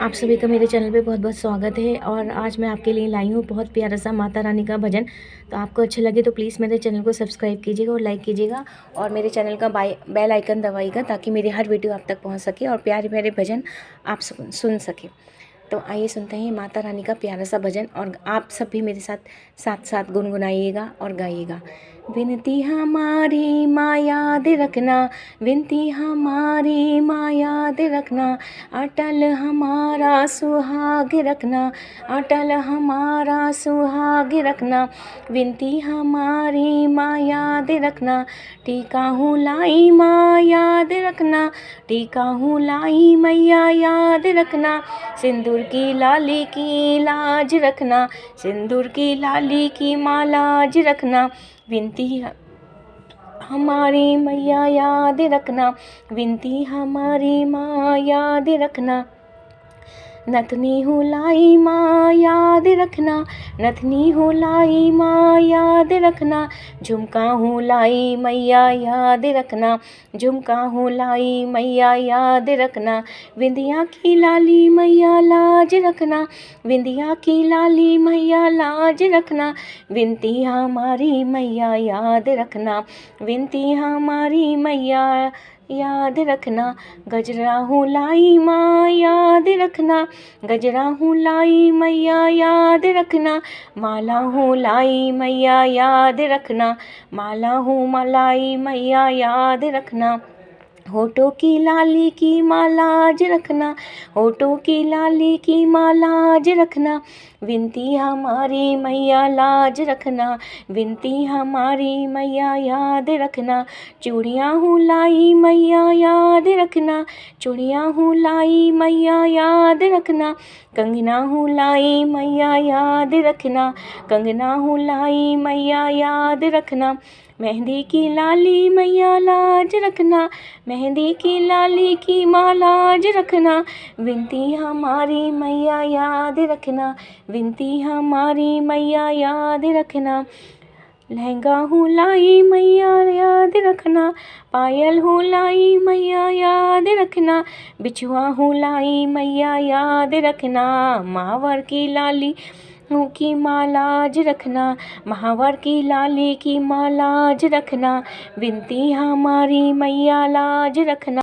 आप सभी का मेरे चैनल पे बहुत बहुत स्वागत है। और आज मैं आपके लिए लाई हूँ बहुत प्यारा सा माता रानी का भजन। तो आपको अच्छा लगे तो प्लीज़ मेरे चैनल को सब्सक्राइब कीजिएगा और लाइक कीजिएगा, और मेरे चैनल का बेल आइकन दबाइएगा ताकि मेरी हर वीडियो आप तक पहुँच सके और प्यारे प्यारे भजन आप सुन सके। तो आइए सुनते हैं माता रानी का प्यारा सा भजन, और आप सब भी मेरे साथ साथ साथ गुनगुनाइएगा और गाइएगा। विनती हमारी माँ याद रखना, विनती हमारी माँ याद रखना, अटल हमारा सुहाग रखना, अटल हमारा सुहाग रखना। विनती हमारी माँ याद रखना, टीका हूँ लाई माँ याद रखना, टीका हूँ लाई मैया याद रखना। सिंदूर की लाली की लाज रखना, सिंदूर की लाली की माँ लाज रखना। विनती हमारी मैया याद रखना, विनती हमारी माँ याद रखना। नथनी हूँ लाई माँ याद रखना, नथनी हूँ लाई माँ याद रखना। झुमका हूँ लाई मैया याद रखना, झुमका हूँ लाई मैया याद रखना। विंदिया की लाली मैया लाज रखना, विंदिया की लाली मैया लाज रखना। विनती हमारी मैया याद रखना, विनती हमारी मैया याद रखना। गजरा हूँ लाई माँ याद रखना, गजरा हूँ लाई मैया याद रखना। माला हूँ लाई मैया याद रखना, माला हूँ मलाई मैया याद रखना। होठों की लाली की मालाज रखना, होठों की लाली की मालाज रखना। विनती हमारी मैया लाज रखना, विनती हमारी मैया याद रखना। चूड़ियाँ हूँ लाई मैया याद रखना, चूड़ियाँ हूँ लाई मैया याद रखना। कंगना हूँ लाई मैया याद रखना, कंगना हूँ लाई मैया याद रखना। मेहंदी की लाली मैया लाज रखना, मेहंदी की लाली की माँ लाज रखना। विनती हमारी मैया याद रखना, विनती हमारी मैया याद रखना। लहंगा हूँ लाई मैया याद रखना, पायल हूँ लाई मैया याद रखना। बिछुआ हूँ लाई मैया याद रखना, महावर की लाली की माँ लाज रखना, महावर की लाली की माँ लाज रखना। विनती हमारी मैया लाज रखना।